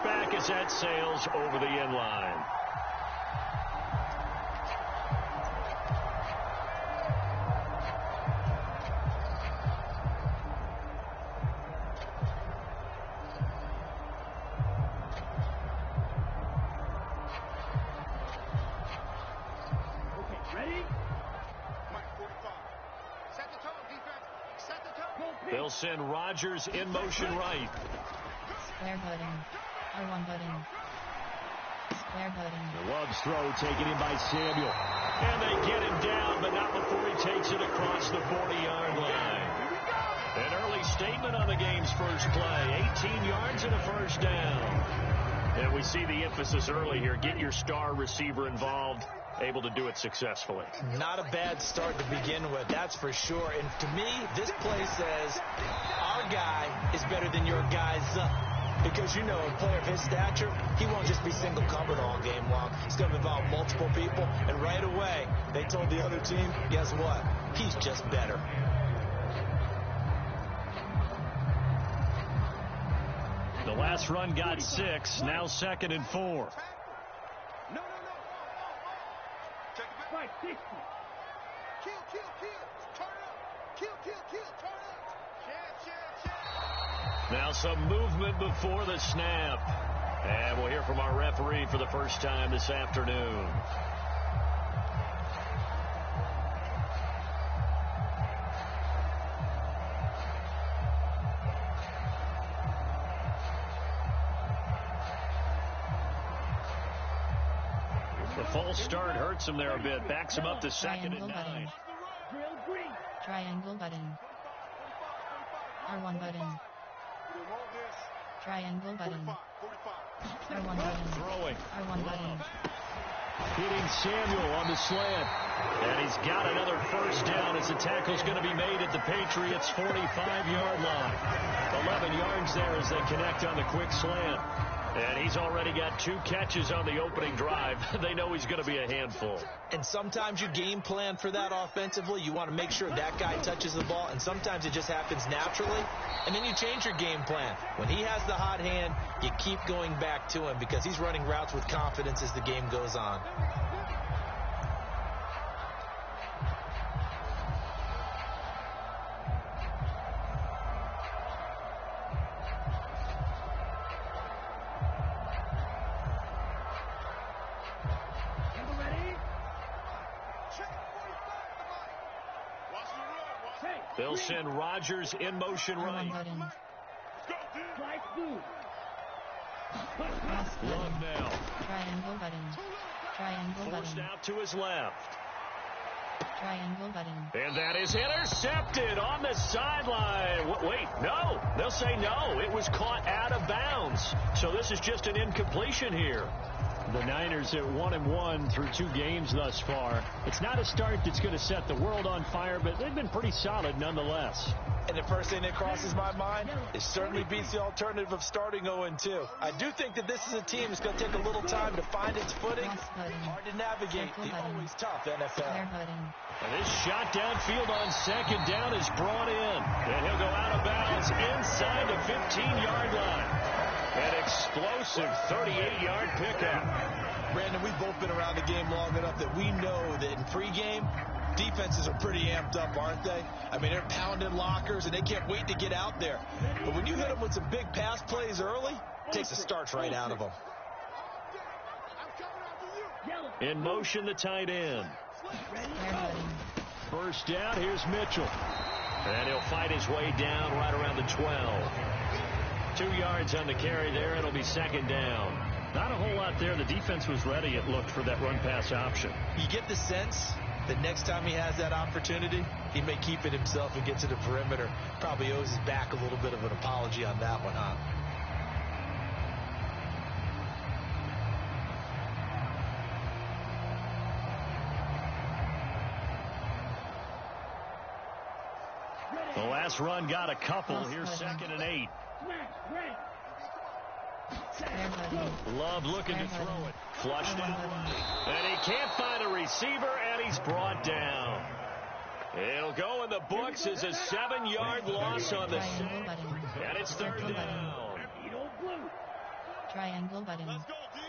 touchback as that sails over the end line. They'll send Rodgers in motion right. Square button. R1 button. Square button. The Love's throw taken in by Samuel. And they get him down, but not before he takes it across the 40-yard line. An early statement on the game's first play. 18 yards and a first down. And we see the emphasis early here. Get your star receiver involved. Able to do it successfully. Not a bad start to begin with, that's for sure. And to me, this play says our guy is better than your guy's because, you know, a player of his stature, he won't just be single covered all game long. He's going to involve multiple people. And right away, they told the other team, guess what? He's just better. The last run got 6, now 2nd and 4. Kill, turn up. Kill, turn up. Now some movement before the snap. And we'll hear from our referee for the first time this afternoon. The false start hurts him there a bit. Backs him up to 2nd and 9. Triangle button. R1 button. Triangle button. R1 button. Throwing. R1 button. Hitting Samuel on the slant. And he's got another first down as the tackle's going to be made at the Patriots' 45-yard line. 11 yards there as they connect on the quick slant. And he's already got 2 catches on the opening drive. They know he's going to be a handful. And sometimes you game plan for that offensively. You want to make sure that guy touches the ball, and sometimes it just happens naturally. And then you change your game plan. When he has the hot hand, you keep going back to him because he's running routes with confidence as the game goes on. They'll send Rodgers in motion right. Love now. Triangle button. Triangle Forced button. out to his left. Triangle button. And that is intercepted on the sideline. Wait, no. They'll say no. It was caught out of bounds. So this is just an incompletion here. The Niners at 1-1 through 2 games thus far. It's not a start that's going to set the world on fire, but they've been pretty solid nonetheless. And the first thing that crosses my mind, it certainly beats the alternative of starting 0-2. I do think that this is a team that's going to take a little time to find its footing. Hard to navigate the always tough NFL. And this shot downfield on 2nd down is brought in. And he'll go out of bounds inside the 15-yard line. An explosive 38-yard pickup. Brandon, we've both been around the game long enough that we know that in pregame, defenses are pretty amped up, aren't they? I mean, they're pounding lockers, and they can't wait to get out there. But when you hit them with some big pass plays early, it takes the starch right out of them. In motion, the tight end. First down, here's Mitchell. And he'll fight his way down right around the 12. 2 yards on the carry there. It'll be 2nd down. Not a whole lot there. The defense was ready, it looked, for that run-pass option. You get the sense that next time he has that opportunity, he may keep it himself and get to the perimeter. Probably owes his back a little bit of an apology on that one, huh? The last run got a couple. Here's 2nd and 8. Love looking to throw it. Flushed out right. And he can't find a receiver, and he's brought down. It'll go in the books as a 7-yard loss on the sack. And it's 3rd down. Triangle button. Let's go, D.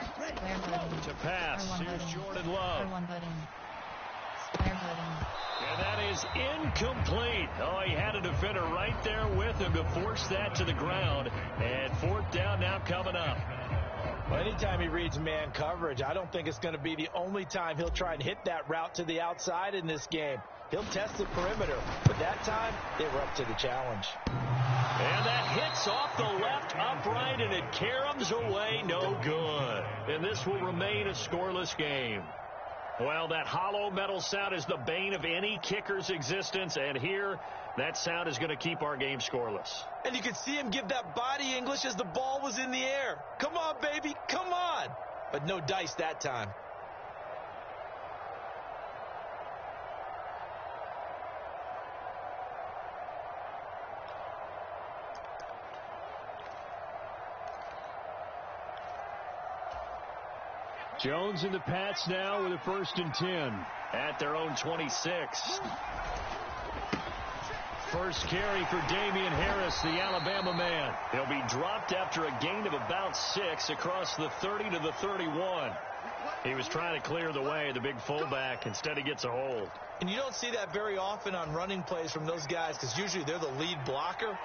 Square button. To pass. R1 Here's button. Jordan Love. R1 button. Square button. And that is incomplete. Oh, he had a defender right there with him to force that to the ground. And 4th down now coming up. Well, anytime he reads man coverage, I don't think it's going to be the only time he'll try and hit that route to the outside in this game. He'll test the perimeter, but that time they were up to the challenge. And that hits off the left upright, and it caroms away, no good. And this will remain a scoreless game. Well, that hollow metal sound is the bane of any kicker's existence, and here, that sound is going to keep our game scoreless. And you could see him give that body English as the ball was in the air. Come on, baby, come on. But no dice that time. Jones in the Pats now with a 1st and 10 at their own 26. First carry for Damian Harris, the Alabama man. He'll be dropped after a gain of about 6 across the 30 to the 31. He was trying to clear the way, the big fullback. Instead, he gets a hold. And you don't see that very often on running plays from those guys because usually they're the lead blocker.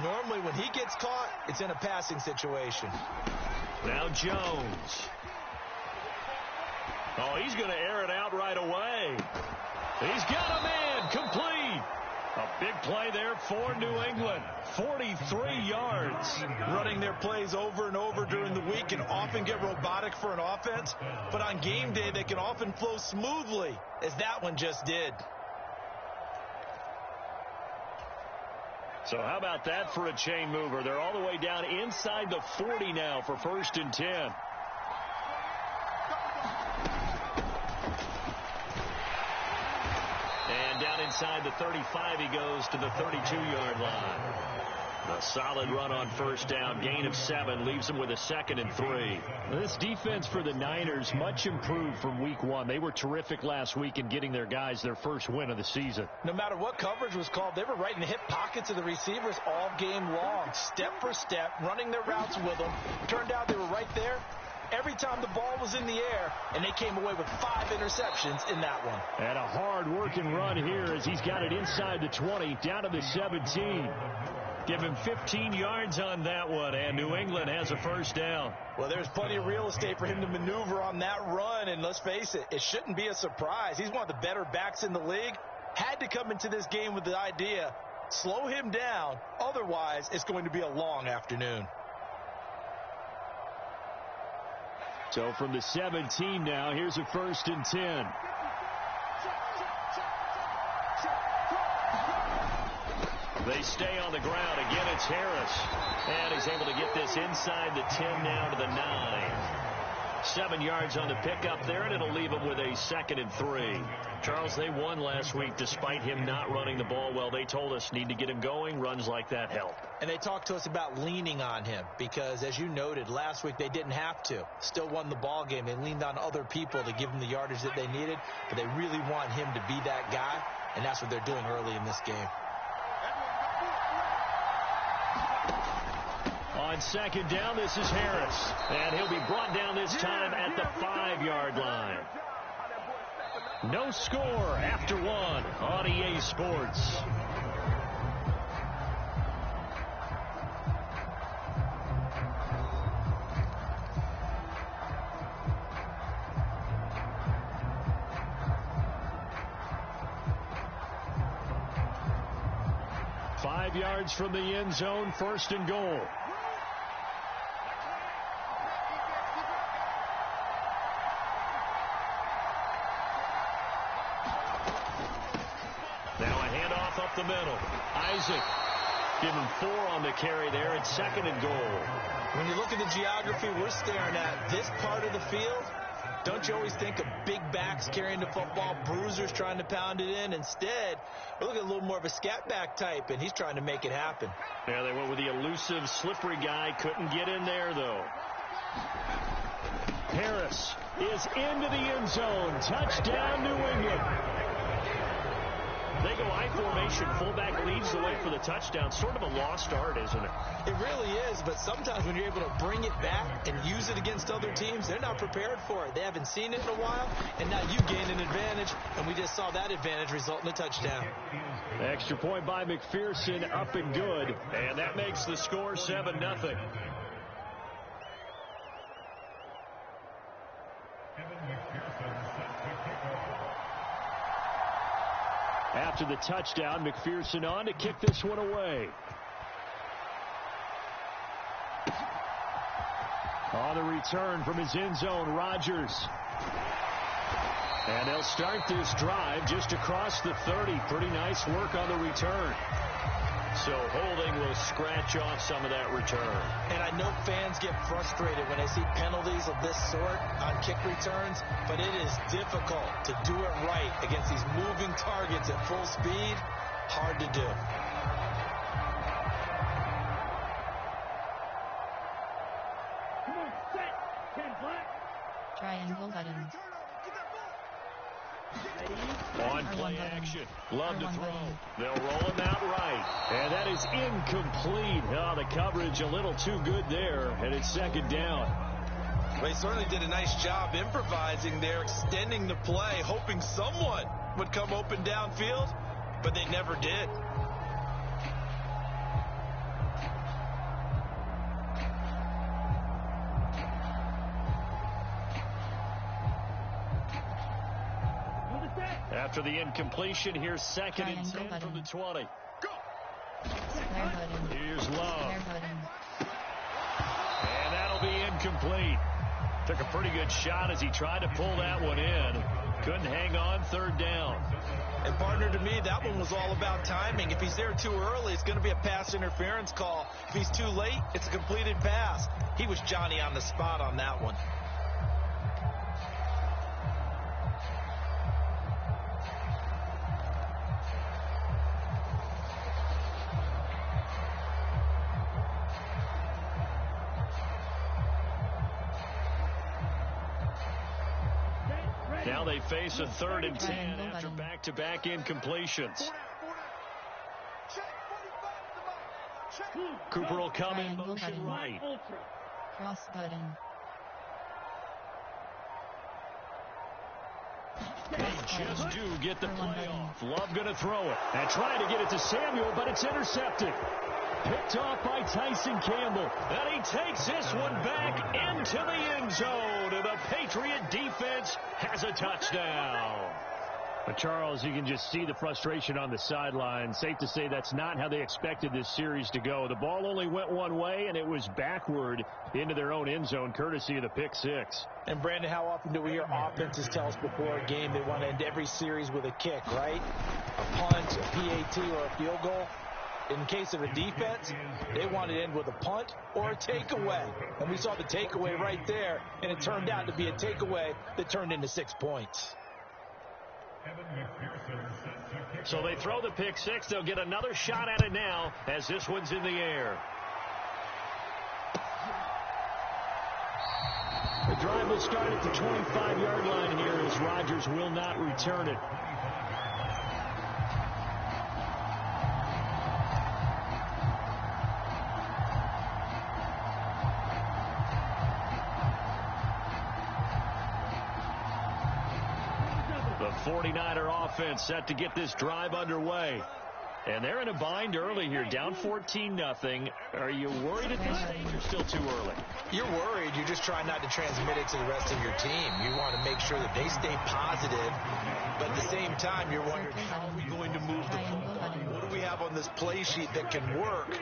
Normally, when he gets caught, it's in a passing situation. Now Jones. Oh, he's going to air it out right away. He's got a man complete. A big play there for New England. 43 yards. Running their plays over and over during the week can often get robotic for an offense, but on game day they can often flow smoothly, as that one just did. So how about that for a chain mover? They're all the way down inside the 40 now for 1st and 10. And down inside the 35, he goes to the 32-yard line. A solid run on 1st down. Gain of 7 leaves him with a 2nd and 3. This defense for the Niners much improved from week 1. They were terrific last week in getting their guys their first win of the season. No matter what coverage was called, they were right in the hip pockets of the receivers all game long, step for step, running their routes with them. Turned out they were right there every time the ball was in the air, and they came away with 5 interceptions in that one. And a hard-working run here as he's got it inside the 20, down to the 17. Give him 15 yards on that one, and New England has a 1st down. Well, there's plenty of real estate for him to maneuver on that run, and let's face it, it shouldn't be a surprise. He's one of the better backs in the league. Had to come into this game with the idea, slow him down, otherwise it's going to be a long afternoon. So from the 17 now, here's a 1st and 10. They stay on the ground. Again, it's Harris. And he's able to get this inside the 10 now to the 9. 7 yards on the pickup there, and it'll leave him with a 2nd and 3. Charles, they won last week despite him not running the ball well. They told us need to get him going. Runs like that help. And they talked to us about leaning on him because, as you noted, last week they didn't have to. Still won the ball game. They leaned on other people to give them the yardage that they needed, but they really want him to be that guy, and that's what they're doing early in this game. On 2nd down, this is Harris. And he'll be brought down this time at the 5-yard line. No score after 1 on EA Sports. Five yards from the end zone, 1st and goal. Up the middle. Isaac, give him 4 on the carry there. It's 2nd and goal. When you look at the geography we're staring at, this part of the field, don't you always think of big backs carrying the football, bruisers trying to pound it in? Instead, we're looking at a little more of a scat back type, and he's trying to make it happen. Yeah, they went with the elusive, slippery guy. Couldn't get in there, though. Harris is into the end zone. Touchdown, New England. They go I formation. Fullback leads the way for the touchdown. Sort of a lost art, isn't it? It really is, but sometimes when you're able to bring it back and use it against other teams, they're not prepared for it. They haven't seen it in a while, and now you gain an advantage, and we just saw that advantage result in a touchdown. Extra point by McPherson, up and good, and that makes the score 7-0. After the touchdown, McPherson on to kick this one away. On the return from his end zone, Rodgers. And they'll start this drive just across the 30. Pretty nice work on the return. So holding will scratch off some of that return. And I know fans get frustrated when they see penalties of this sort on kick returns, but it is difficult to do it right against these moving targets at full speed. Hard to do. Triangle button. On play action. Love to throw. They'll roll him out right. And that is incomplete. Oh, the coverage a little too good there. And it's second down. They certainly did a nice job improvising there, extending the play, hoping someone would come open downfield, but they never did. After the incompletion, here's second and 10 from the 20. Here's Love. And that'll be incomplete. Took a pretty good shot as he tried to pull that one in. Couldn't hang on, third down. And partner, to me, that one was all about timing. If he's there too early, it's going to be a pass interference call. If he's too late, it's a completed pass. He was Johnny on the spot on that one. Now they face a 3rd and 10 after back-to-back incompletions. Cooper will come in motion right. Cross button. They just do get the play off. Love going to throw it. And trying to get it to Samuel, but it's intercepted. Picked off by Tyson Campbell. And he takes this one back into the end zone. And the Patriot defense has a touchdown. But Charles, you can just see the frustration on the sideline. Safe to say that's not how they expected this series to go. The ball only went one way, and it was backward into their own end zone, courtesy of the pick six. And, Brandon, how often do we hear offenses tell us before a game they want to end every series with a kick, right? A punt, a PAT, or a field goal. In case of a defense, they want to end with a punt or a takeaway. And we saw the takeaway right there, and it turned out to be a takeaway that turned into 6 points. So they throw the pick six. They'll get another shot at it now as this one's in the air. The drive will start at the 25-yard line here as Rodgers will not return it. The 49er offense set to get this drive underway. And they're in a bind early here, down 14-0. Are you worried at this stage or still too early? You're worried. You're just trying not to transmit it to the rest of your team. You want to make sure that they stay positive, but at the same time, you're wondering, how are we going to move the football? What do we have on this play sheet that can work?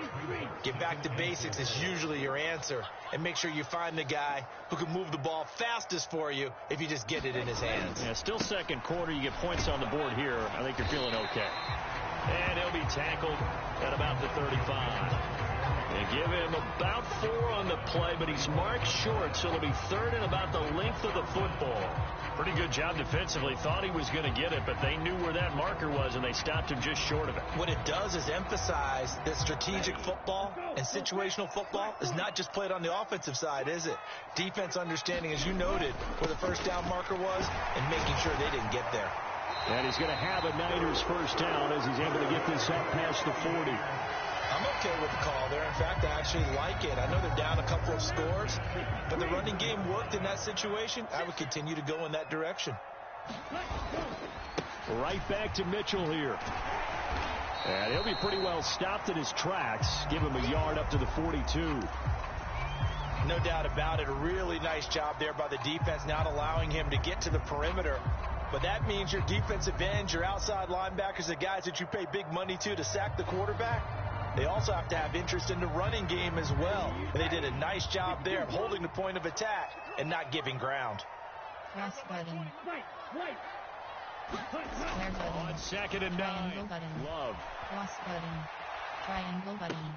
Get back to basics is usually your answer, and make sure you find the guy who can move the ball fastest for you if you just get it in his hands. Yeah, still second quarter. You get points on the board here. I think you're feeling okay. And he'll be tackled at about the 35. They give him about 4 on the play, but he's marked short, so it'll be 3rd and about the length of the football. Pretty good job defensively. Thought he was going to get it, but they knew where that marker was, and they stopped him just short of it. What it does is emphasize that strategic football and situational football is not just played on the offensive side, is it? Defense understanding, as you noted, where the first down marker was and making sure they didn't get there. And he's going to have a Niners first down as he's able to get this up past the 40. I'm okay with the call there. In fact, I actually like it. I know they're down a couple of scores, but the running game worked in that situation. I would continue to go in that direction. Right back to Mitchell here. And he'll be pretty well stopped in his tracks. Give him a yard up to the 42. No doubt about it. A really nice job there by the defense, not allowing him to get to the perimeter. But that means your defensive ends, your outside linebackers, the guys that you pay big money to sack the quarterback, they also have to have interest in the running game as well. And they did a nice job there of holding the point of attack and not giving ground. Cross button. Square button. On 2nd and 9. Triangle button. Love. Cross button. Triangle button.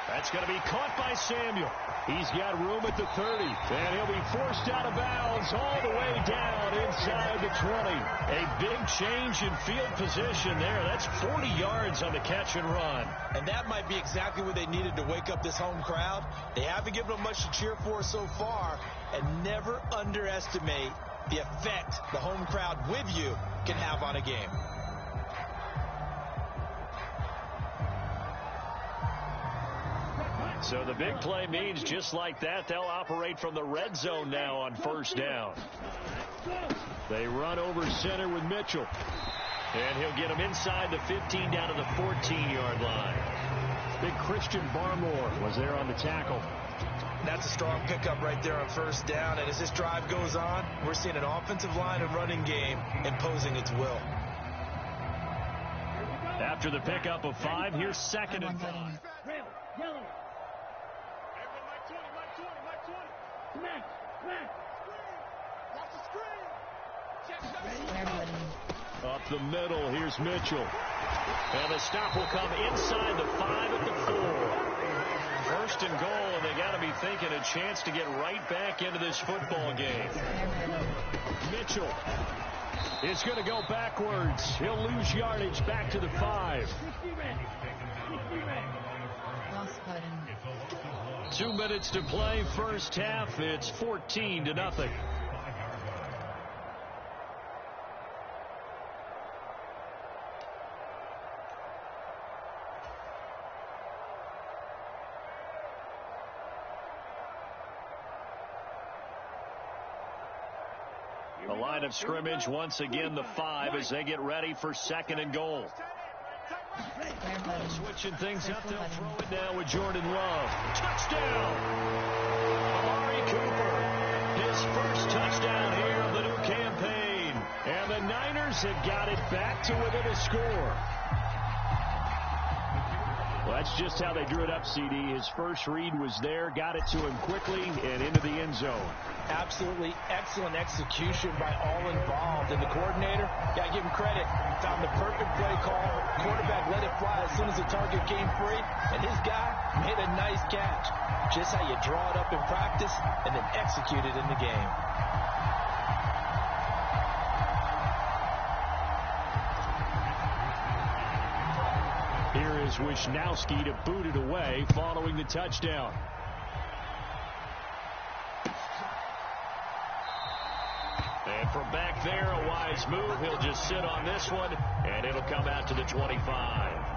That's going to be caught by Samuel. He's got room at the 30. And he'll be forced out of bounds all the way down inside the 20. A big change in field position there. That's 40 yards on the catch and run. And that might be exactly what they needed to wake up this home crowd. They haven't given them much to cheer for so far. And never underestimate the effect the home crowd with you can have on a game. So the big play means just like that, they'll operate from the red zone now on first down. They run over center with Mitchell. And he'll get him inside the 15 down to the 14-yard line. Big Christian Barmore was there on the tackle. That's a strong pickup right there on first down. And as this drive goes on, we're seeing an offensive line and running game imposing its will. After the pickup of 5, here's 2nd and 5. Up the middle, here's Mitchell. And the stop will come inside the 5 at the 4. First and goal, and they got to be thinking a chance to get right back into this football game. Mitchell is going to go backwards. He'll lose yardage back to the 5. 2 minutes to play, first half. It's 14-0. The line of scrimmage once again the 5 as they get ready for 2nd and goal. Switching things up, they'll throw it now with Jordan Love. Touchdown! Amari Cooper, his first touchdown here of the new campaign. And the Niners have got it back to within a score. Well, that's just how they drew it up, CD. His first read was there, got it to him quickly, and into the end zone. Absolutely excellent execution by all involved. And the coordinator, got to give him credit, found the perfect play call. Quarterback let it fly as soon as the target came free, and his guy made a nice catch. Just how you draw it up in practice and then execute it in the game. Here is Wisnowski to boot it away following the touchdown. And from back there, a wise move. He'll just sit on this one, and it'll come out to the 25.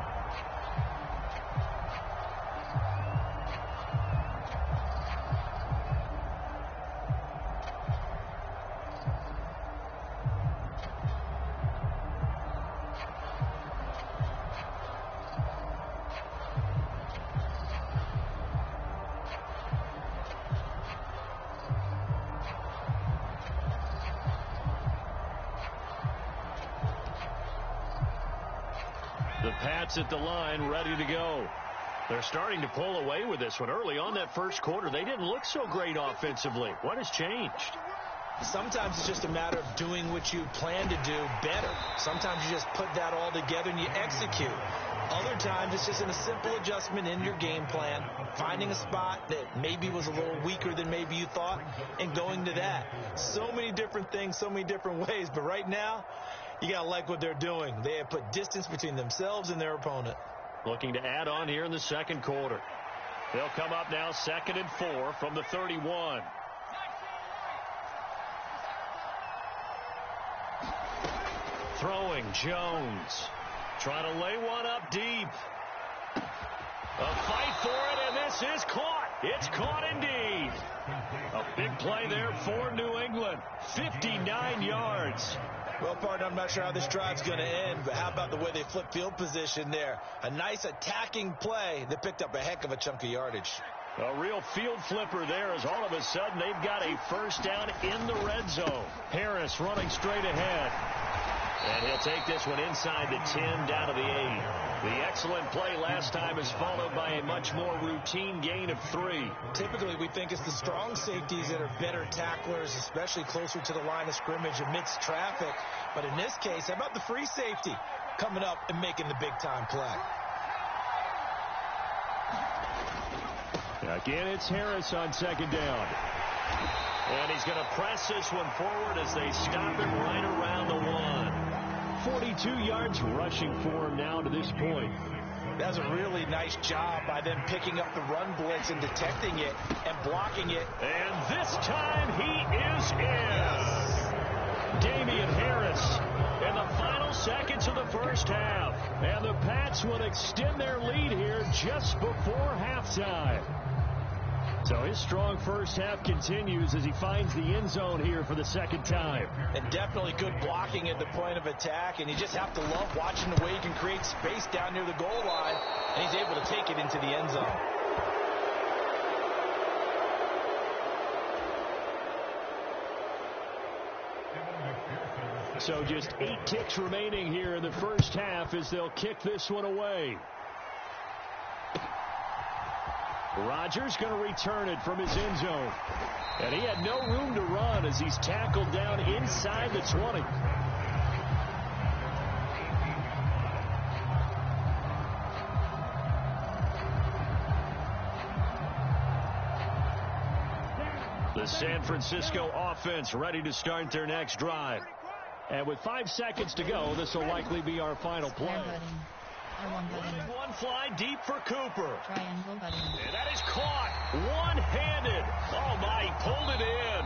The Pats at the line, ready to go. They're starting to pull away with this one. Early on that first quarter, they didn't look so great offensively. What has changed? Sometimes it's just a matter of doing what you plan to do better. Sometimes you just put that all together and you execute. Other times it's just a simple adjustment in your game plan, finding a spot that maybe was a little weaker than maybe you thought, and going to that. So many different things, so many different ways, but right now, you got to like what they're doing. They have put distance between themselves and their opponent. Looking to add on here in the second quarter. They'll come up now 2nd and 4 from the 31. throwing. Jones trying to lay one up deep. A fight for it, and this is caught. It's caught indeed. A big play there for New England. 59 yards. Well, partner, I'm not sure how this drive's going to end, but how about the way they flip field position there? A nice attacking play that picked up a heck of a chunk of yardage. A real field flipper there as all of a sudden they've got a first down in the red zone. Harris running straight ahead. And he'll take this one inside the 10 down to the 8. The excellent play last time is followed by a much more routine gain of 3. Typically, we think it's the strong safeties that are better tacklers, especially closer to the line of scrimmage amidst traffic. But in this case, how about the free safety coming up and making the big-time play? Again, it's Harris on second down. And he's going to press this one forward as they stop him right around the 1. 42 yards rushing for him now to this point. That's a really nice job by them picking up the run blitz and detecting it and blocking it. And this time he is in. Damian Harris in the final seconds of the first half. And the Pats will extend their lead here just before halftime. So his strong first half continues as he finds the end zone here for the second time. And definitely good blocking at the point of attack. And you just have to love watching the way he can create space down near the goal line. And he's able to take it into the end zone. So just 8 ticks remaining here in the first half as they'll kick this one away. Rodgers going to return it from his end zone. And he had no room to run as he's tackled down inside the 20. The San Francisco offense ready to start their next drive. And with 5 seconds to go, this will likely be our final play. One fly deep for Cooper. Triangle button. And that is caught one-handed. Oh, my, he pulled it in.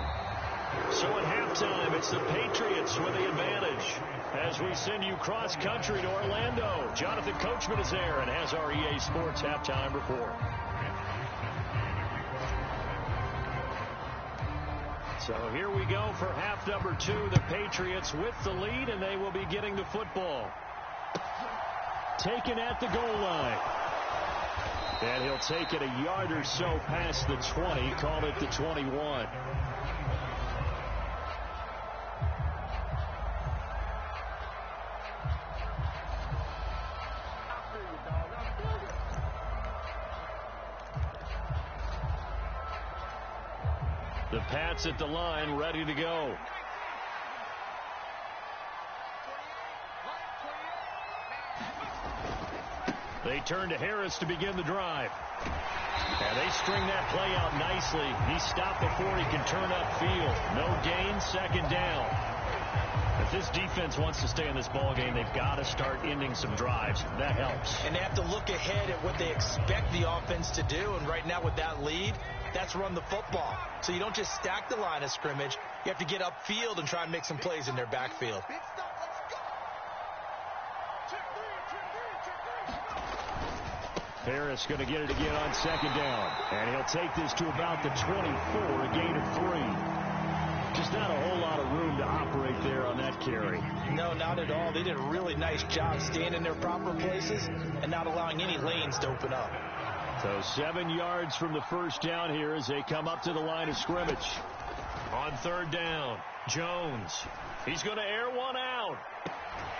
So at halftime, it's the Patriots with the advantage. As we send you cross-country to Orlando, Jonathan Coachman is there and has our EA Sports halftime report. So here we go for half number 2. The Patriots with the lead, and they will be getting the football. Taken at the goal line. And he'll take it a yard or so past the 20, call it the 21. The Pats at the line, ready to go. They turn to Harris to begin the drive. And they string that play out nicely. He's stopped before he can turn upfield. No gain, second down. If this defense wants to stay in this ball game, they've got to start ending some drives. That helps. And they have to look ahead at what they expect the offense to do. And right now with that lead, that's run the football. So you don't just stack the line of scrimmage. You have to get upfield and try and make some plays in their backfield. Harris going to get it again on second down. And he'll take this to about the 24, a gain of 3. Just not a whole lot of room to operate there on that carry. No, not at all. They did a really nice job staying in their proper places and not allowing any lanes to open up. So 7 yards from the first down here as they come up to the line of scrimmage. On third down, Jones. He's going to air one out.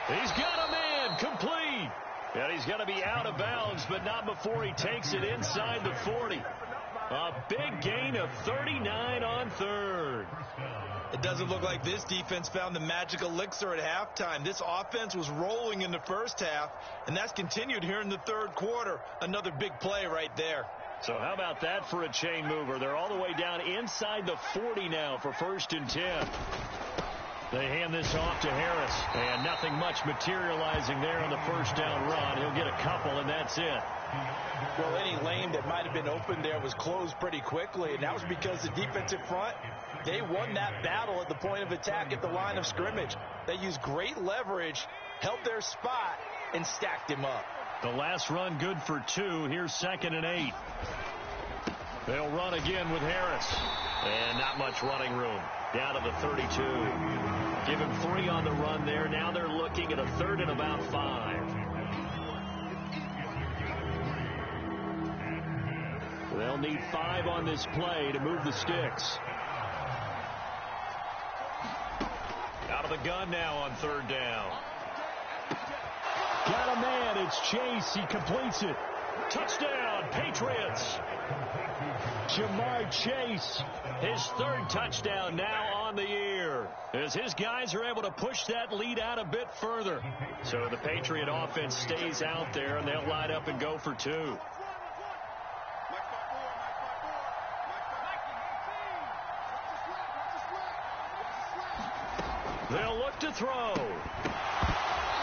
He's got a man complete. And he's going to be out of bounds, but not before he takes it inside the 40. A big gain of 39 on third. It doesn't look like this defense found the magic elixir at halftime. This offense was rolling in the first half, and that's continued here in the third quarter. Another big play right there. So how about that for a chain mover? They're all the way down inside the 40 now for 1st and 10. They hand this off to Harris, and nothing much materializing there on the first down run. He'll get a couple, and that's it. Well, any lane that might have been open there was closed pretty quickly, and that was because the defensive front, they won that battle at the point of attack at the line of scrimmage. They used great leverage, held their spot, and stacked him up. The last run good for 2. Here's 2nd and 8. They'll run again with Harris. And not much running room. Down to the 32. Give him 3 on the run there. Now they're looking at a 3rd and about 5. They'll need 5 on this play to move the sticks. Out of the gun now on 3rd down. Got a man. It's Chase. He completes it. Touchdown, Patriots. Jamar Chase, his 3rd touchdown now on the year, as his guys are able to push that lead out a bit further. So the Patriot offense stays out there, and they'll line up and go for 2. They'll look to throw.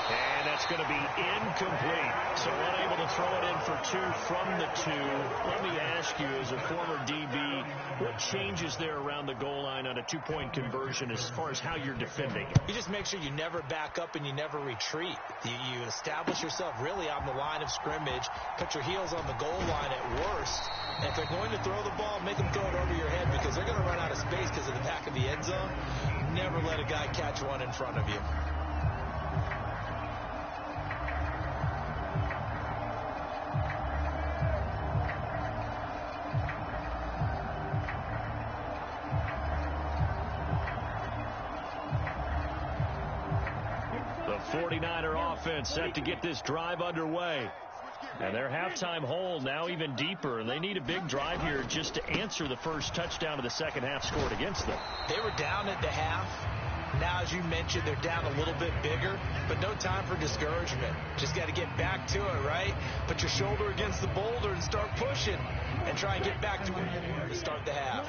And that's going to be incomplete. So unable to throw it in for 2 from the 2. Let me ask you, as a former DB, what changes there around the goal line on a 2-point conversion as far as how you're defending? You just make sure you never back up and you never retreat. You establish yourself really on the line of scrimmage, put your heels on the goal line at worst. And if they're going to throw the ball, make them throw it over your head, because they're going to run out of space because of the back of the end zone. Never let a guy catch one in front of you. The 49er offense set to get this drive underway. And their halftime hole now even deeper. And they need a big drive here just to answer the first touchdown of the second half scored against them. They were down at the half. Now, as you mentioned, they're down a little bit bigger, but no time for discouragement. Just got to get back to it, right? Put your shoulder against the boulder and start pushing and try and get back to where you were to start the half.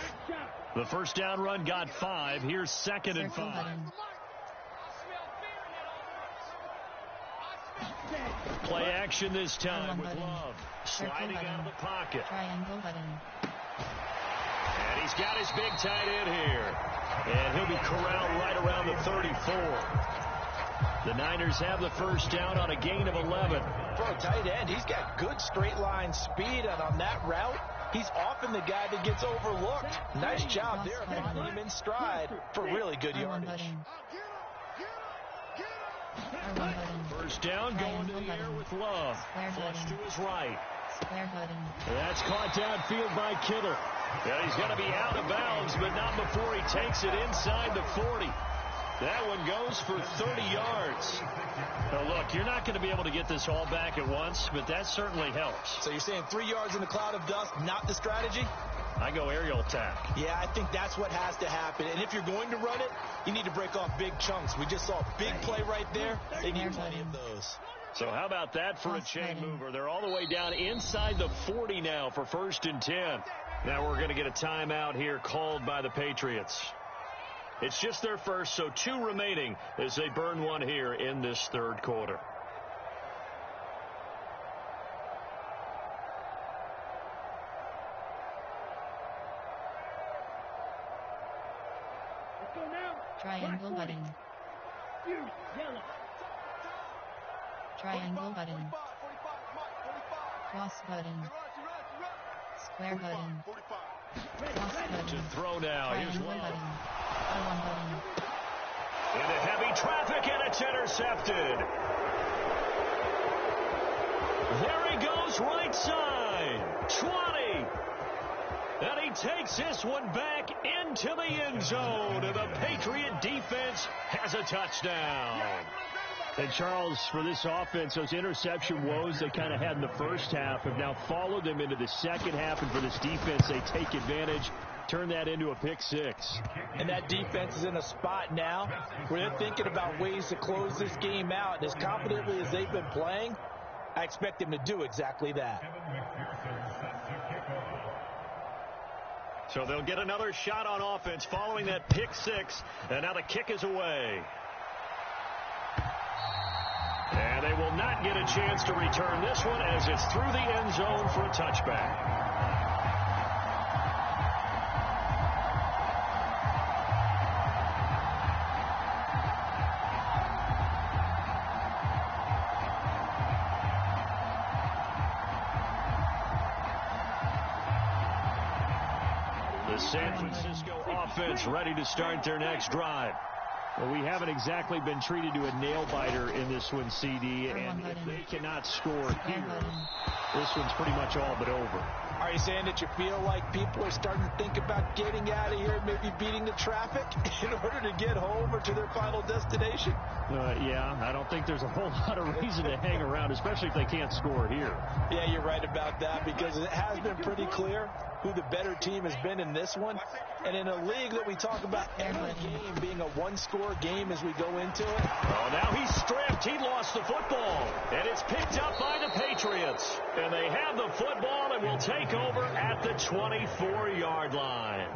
The first down run got 5. Here's 2nd and 5. Play action this time with Love. Sliding out of the pocket. Triangle button. And he's got his big tight end here. And he'll be corralled right around the 34. The Niners have the first down on a gain of 11. For a tight end, he's got good straight line speed, and on that route, he's often the guy that gets overlooked. Nice job there of finding him in stride for really good yardage. First down going to the air with Love. Flush to his right. That's caught downfield by Kittle. Yeah, he's going to be out of bounds, but not before he takes it inside the 40. That one goes for 30 yards. Now, look, you're not going to be able to get this all back at once, but that certainly helps. So you're saying 3 yards in a cloud of dust, not the strategy? I go aerial attack. Yeah, I think that's what has to happen. And if you're going to run it, you need to break off big chunks. We just saw a big play right there. They need plenty of those. So how about that for a chain mover? They're all the way down inside the 40 now for 1st and 10. Now we're going to get a timeout here called by the Patriots. It's just their first, so 2 remaining as they burn one here in this 3rd quarter. Triangle button. Triangle button. Cross button. Square button. Cross button. To throw now. Here's Triangle Love. button. R1 button. Into heavy traffic, and it's intercepted. There he goes, right side. 20. And he takes this one back into the end zone. And the Patriot defense has a touchdown. And Charles, for this offense, those interception woes they kind of had in the first half have now followed them into the second half. And for this defense, they take advantage, turn that into a pick 6. And that defense is in a spot now where they're thinking about ways to close this game out. And as confidently as they've been playing, I expect them to do exactly that. So they'll get another shot on offense following that pick six. And now the kick is away. And they will not get a chance to return this one as it's through the end zone for a touchback. The San Francisco offense ready to start their next drive. Well, we haven't exactly been treated to a nail-biter in this one, CD, and if they cannot score here, this one's pretty much all but over. Are you saying that you feel like people are starting to think about getting out of here, maybe beating the traffic in order to get home or to their final destination? Yeah, I don't think there's a whole lot of reason to hang around, especially if they can't score here. Yeah, you're right about that, because it has been pretty clear who the better team has been in this one. And in a league that we talk about every game being a one-score game as we go into it. Oh, now he's stripped. He lost the football. And it's picked up by the Patriots. And they have the football and will take over at the 24-yard line.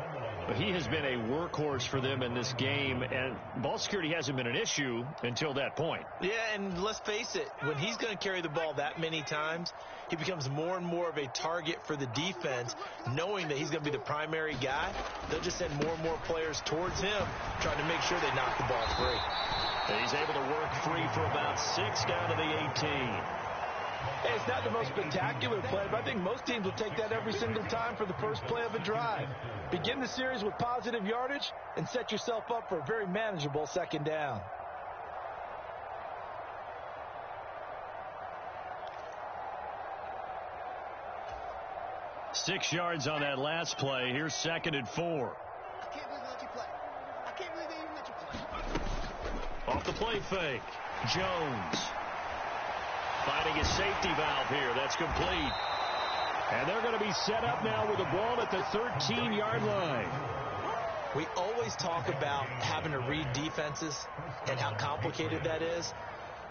But he has been a workhorse for them in this game, and ball security hasn't been an issue until that point. Yeah, and let's face it, when he's going to carry the ball that many times, he becomes more and more of a target for the defense, knowing that he's going to be the primary guy. They'll just send more and more players towards him, trying to make sure they knock the ball free. And he's able to work free for about 6 down to the 18. Hey, it's not the most spectacular play, but I think most teams will take that every single time for the first play of a drive. Begin the series with positive yardage and set yourself up for a very manageable second down. Six yards on that last play. Here's 2nd and 4. I can't believe they let you play. I can't believe they even let you play. Off the play fake. Jones finding his safety valve here. That's complete. And they're going to be set up now with the ball at the 13-yard line. We always talk about having to read defenses and how complicated that is.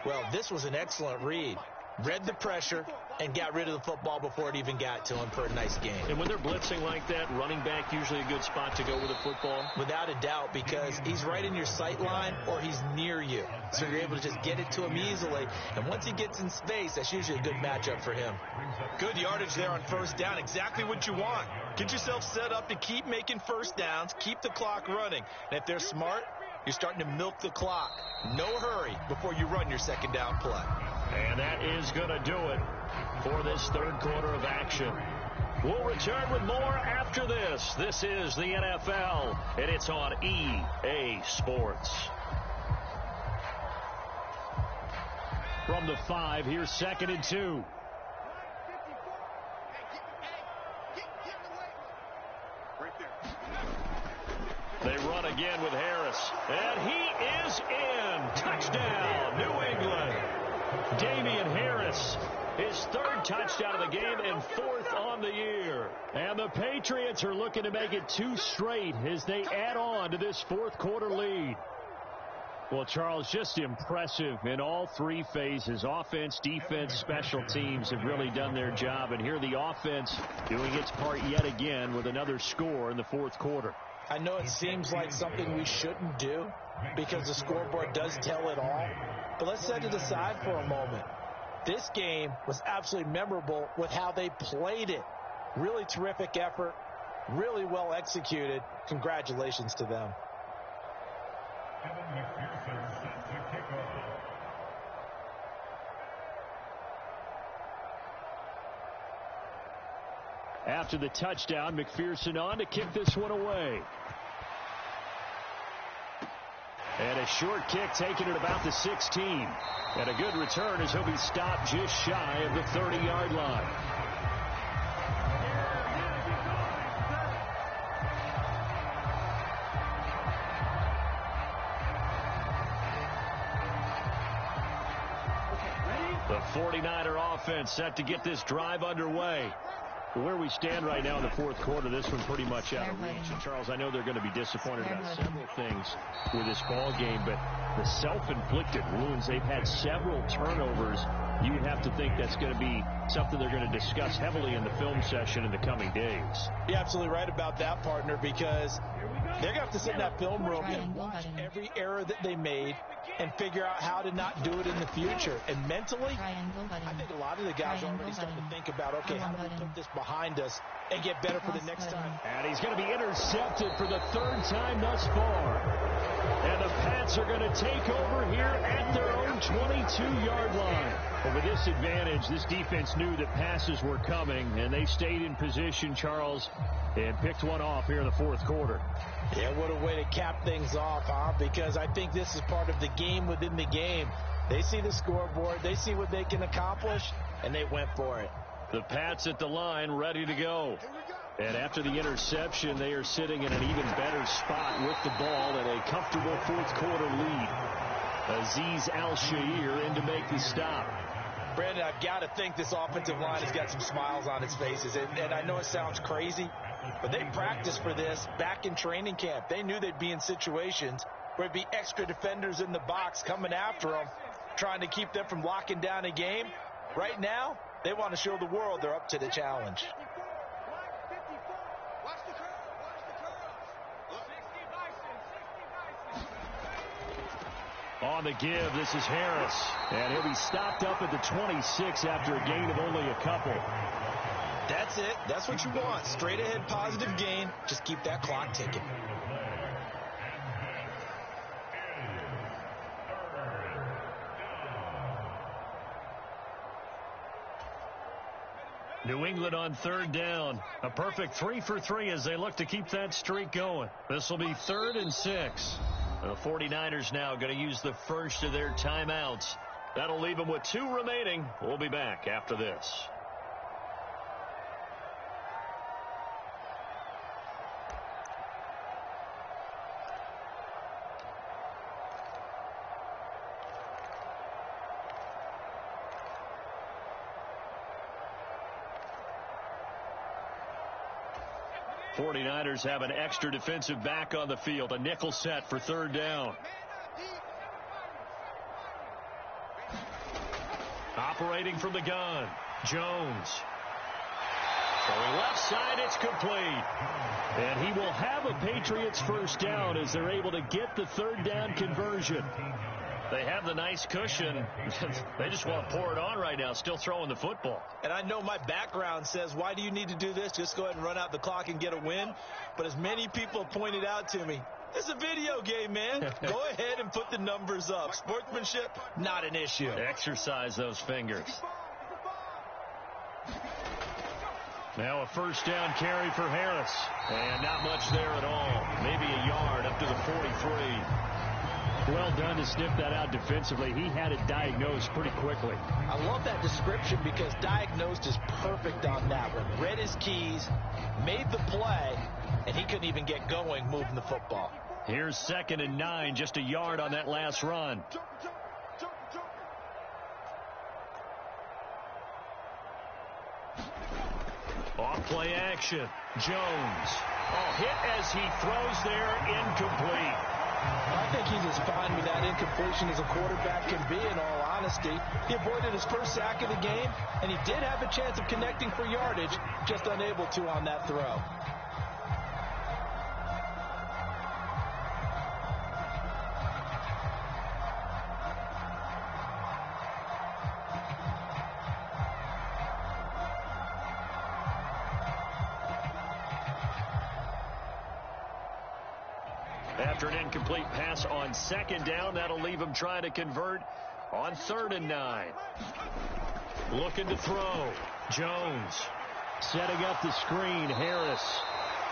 Well, this was an excellent read. Read the pressure and got rid of the football before it even got to him for a nice game. And when they're blitzing like that, running back usually a good spot to go with the football? Without a doubt, because he's right in your sight line or he's near you. So you're able to just get it to him easily. And once he gets in space, that's usually a good matchup for him. Good yardage there on first down. Exactly what you want. Get yourself set up to keep making first downs, keep the clock running. And if they're smart, you're starting to milk the clock. No hurry before you run your second down play. And that is going to do it for this third quarter of action. We'll return with more after this. This is the NFL, and it's on EA Sports. From the 5, here's 2nd and 2. They run again with Harris. And he is in. Touchdown, New England. Damian Harris, his 3rd touchdown of the game and 4th on the year. And the Patriots are looking to make it 2 straight as they add on to this 4th quarter lead. Well, Charles, just impressive in all 3 phases. Offense, defense, special teams have really done their job. And here the offense doing its part yet again with another score in the 4th quarter. I know it seems like something we shouldn't do because the scoreboard does tell it all. But let's set it aside for a moment. This game was absolutely memorable with how they played it. Really terrific effort, really well executed. Congratulations to them. After the touchdown, McPherson on to kick this one away. And a short kick taken at about the 16. And a good return as he'll be stopped just shy of the 30-yard line. The 49er offense set to get this drive underway. Where we stand right now in the 4th quarter, this one pretty much out of reach. And Charles, I know they're going to be disappointed about several things with this ball game, but the self-inflicted wounds, they've had several turnovers you have to think that's going to be something they're going to discuss heavily in the film session in the coming days. You're absolutely right about that, partner, because they're going to have to sit in that film room and watch every error that they made and figure out how to not do it in the future. And mentally, I think a lot of the guys are already starting to think about, okay, how do we put this behind us and get better for the next time? And he's going to be intercepted for the third time thus far. And the Pats are going to take over here at their own 22-yard line. But with this advantage, this defense knew that passes were coming, and they stayed in position, Charles, and picked one off here in the fourth quarter. Yeah, what a way to cap things off, huh? Because I think this is part of the game within the game. They see the scoreboard, they see what they can accomplish, and they went for it. The Pats at the line, ready to go. And after the interception, they are sitting in an even better spot with the ball and a comfortable fourth quarter lead. Azeez Al-Shaair in to make the stop. Brandon, I've got to think this offensive line has got some smiles on its faces. And I know it sounds crazy, but they practiced for this back in training camp. They knew they'd be in situations where it'd be extra defenders in the box coming after them, trying to keep them from locking down a game. Right now, they want to show the world they're up to the challenge. On the give, this is Harris. And he'll be stopped up at the 26 after a gain of only a couple. That's it. That's what you want. Straight ahead positive gain. Just keep that clock ticking. New England on third down. A perfect 3 for 3 as they look to keep that streak going. This will be 3rd and 6. The 49ers now going to use the first of their timeouts. That'll leave them with 2 remaining. We'll be back after this. '49ers have an extra defensive back on the field. A nickel set for third down. Operating from the gun, Jones. Going left side, it's complete. And he will have a Patriots first down as they're able to get the third down conversion. They have the nice cushion. They just want to pour it on right now, still throwing the football. And I know my background says, why do you need to do this? Just go ahead and run out the clock and get a win. But as many people have pointed out to me, this is a video game, man. Go ahead and put the numbers up. Sportsmanship, not an issue. Exercise those fingers. Now a first down carry for Harris. And not much there at all. Maybe a yard up to the 43. Well done to sniff that out defensively. He had it diagnosed pretty quickly. I love that description because diagnosed is perfect on that one. Read his keys, made the play, and he couldn't even get going moving the football. Here's 2nd and 9, just a yard on that last run. Off play action. Jones. Oh, hit as he throws there, incomplete. I think he's as fine with that incompletion as a quarterback can be, in all honesty. He avoided his first sack of the game, and he did have a chance of connecting for yardage, just unable to on that throw. After an incomplete pass on 2nd down, that'll leave him trying to convert on 3rd and 9. Looking to throw. Jones setting up the screen. Harris.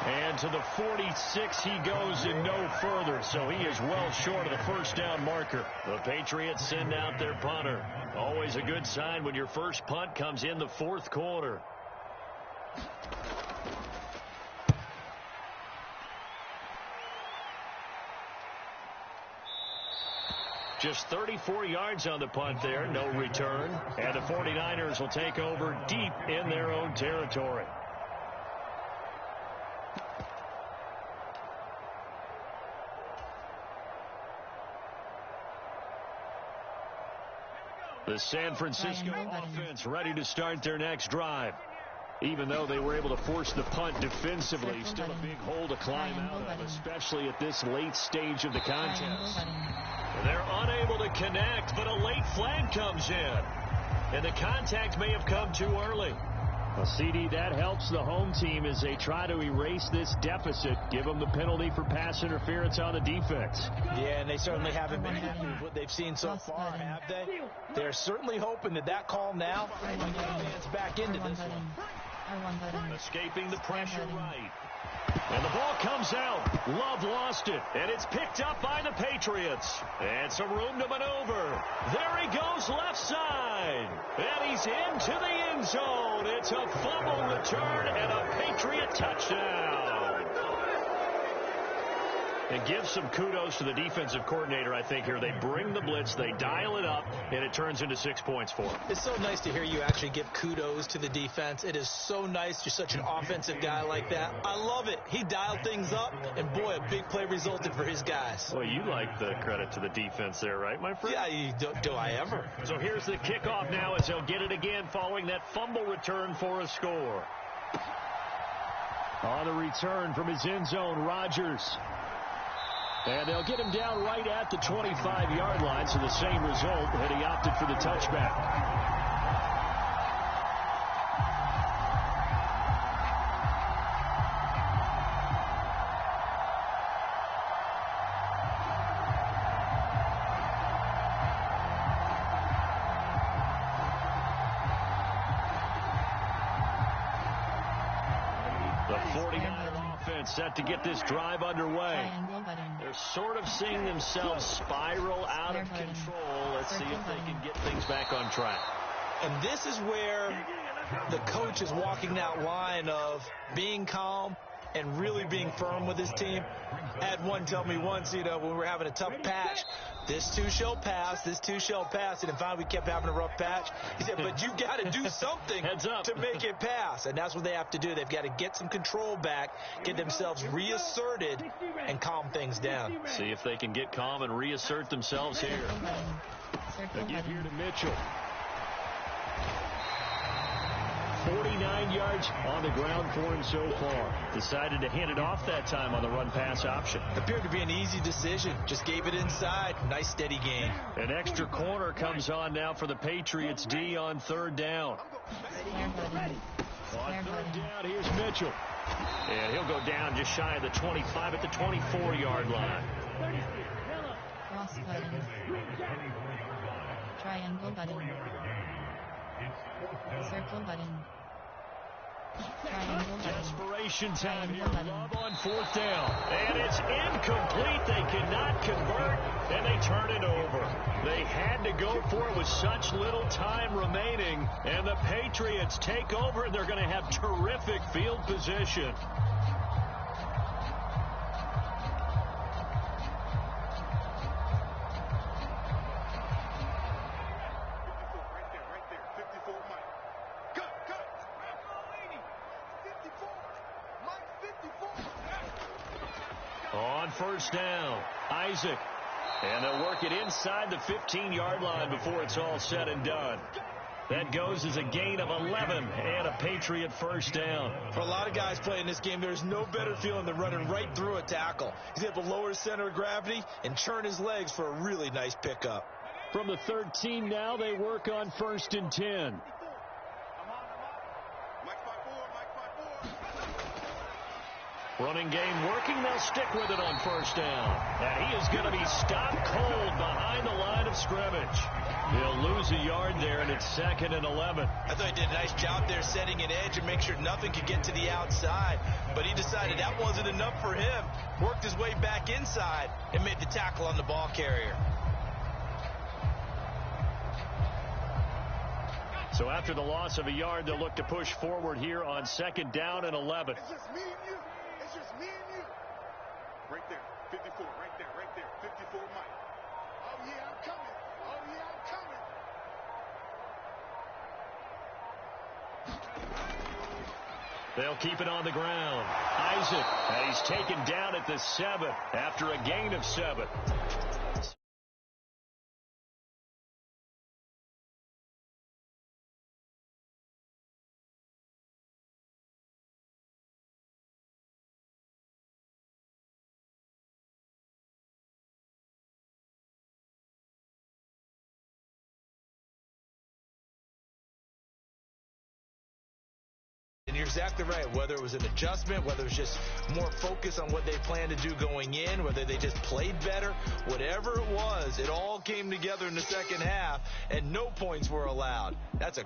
And to the 46 he goes and no further. So he is well short of the first down marker. The Patriots send out their punter. Always a good sign when your first punt comes in the 4th quarter. Just 34 yards on the punt there, no return. And the 49ers will take over deep in their own territory. The San Francisco offense ready to start their next drive. Even though they were able to force the punt defensively, still a big hole to climb out of, especially at this late stage of the contest. They're unable to connect, but a late flag comes in. And the contact may have come too early. Well, CD, that helps the home team as they try to erase this deficit, give them the penalty for pass interference on the defense. Yeah, and they certainly haven't been happy with what they've seen so far, have they? They're certainly hoping that call now might get fans back into this one. Escaping the pressure right. And the ball comes out. Love lost it, and it's picked up by the Patriots. And some room to maneuver. There he goes left side. And he's into the end zone. It's a fumble return and a Patriot touchdown. And give some kudos to the defensive coordinator, I think, here. They bring the blitz, they dial it up, and it turns into 6 points for them. It's so nice to hear you actually give kudos to the defense. It is so nice. You're such an offensive guy like that. I love it. He dialed things up, and boy, a big play resulted for his guys. Well, you like the credit to the defense there, right, my friend? Yeah, do I ever? So here's the kickoff now as they'll get it again following that fumble return for a score. On the return from his end zone, Rodgers. And they'll get him down right at the 25-yard line, so the same result, and he opted for the touchback. The 49er offense set to get this drive underway. They're sort of seeing themselves spiral out of control. Let's see if they can get things back on track. And this is where the coach is walking that line of being calm and really being firm with his team. I had one tell me once, when we were having a tough patch, this too shall pass, this too shall pass. And finally we kept having a rough patch. He said, but you got to do something to make it pass. And that's what they have to do. They've got to get some control back, get themselves reasserted, and calm things down. See if they can get calm and reassert themselves here. They give here to Mitchell. 49 yards on the ground for him so far. Decided to hand it off that time on the run-pass option. Appeared to be an easy decision. Just gave it inside. Nice, steady gain. An extra corner comes on now for the Patriots D on third down. On third down, here's Mitchell. And he'll go down just shy of the 25 at the 24-yard line. Cross button. Triangle button. Circle button. Triangle button. Desperation time here. Love on fourth down. And it's incomplete. They cannot convert, and they turn it over. They had to go for it with such little time remaining, and the Patriots take over, and they're going to have terrific field position. On first down, Isaac. And they'll work it inside the 15-yard line before it's all said and done. That goes as a gain of 11 and a Patriot first down. For a lot of guys playing this game, there's no better feeling than running right through a tackle. He's able to lower his center of gravity and churn his legs for a really nice pickup. From the 13 now, they work on first and 10. Running game working. They'll stick with it on first down. And he is going to be stopped cold behind the line of scrimmage. He'll lose a yard there, and it's 2nd and 11. I thought he did a nice job there setting an edge and make sure nothing could get to the outside. But he decided that wasn't enough for him. Worked his way back inside and made the tackle on the ball carrier. So after the loss of a yard, they'll look to push forward here on 2nd down and 11. It's just me and you. It's just me and you. Right there. 54. Right there. 54 Mike. Oh, yeah, I'm coming. Oh, yeah, I'm coming. They'll keep it on the ground. Isaac, and he's taken down at the 7 after a gain of 7. exactly right. Whether it was an adjustment, whether it was just more focus on what they planned to do going in, whether they just played better, whatever it was, it all came together in the second half, and no points were allowed. That's a